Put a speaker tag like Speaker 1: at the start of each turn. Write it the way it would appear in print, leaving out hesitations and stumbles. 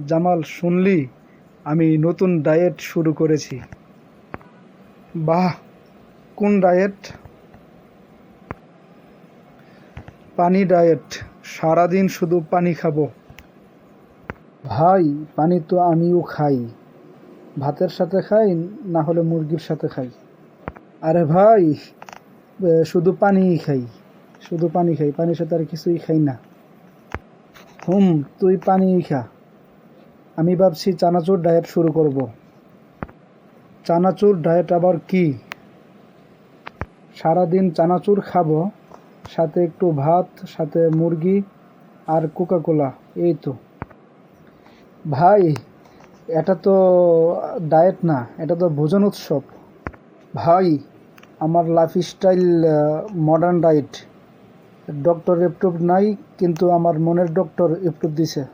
Speaker 1: জামাল, শুনলি? আমি নতুন ডায়েট শুরু করেছি। বাহ! কোন ডায়েট? পানি ডায়েট। সারাদিন শুধু পানি খাবো। ভাই, পানি তো আমিও খাই। ভাতের সাথে খাই, না হলে মুরগির সাথে খাই। আরে ভাই, শুধু পানিই খাই। শুধু পানি খাই, পানির সাথে আর কিছুই খাই না। তুই পানিই খা। আমি ভাবছি চানাচুর ডায়েট শুরু করব। চানাচুর ডায়েট আবার কি? সারাদিন চানাচুর খাবো, সাথে একটু ভাত, সাথে মুরগি আর কোকা-কোলা, এই তো। ভাই, এটা তো ডায়েট না, এটা তো ভোজন উৎসব। ভাই, আমার lifestyle modern diet. Doctor approve নাই, কিন্তু আমার মনের ডক্টর এপ্রুভ দিছে।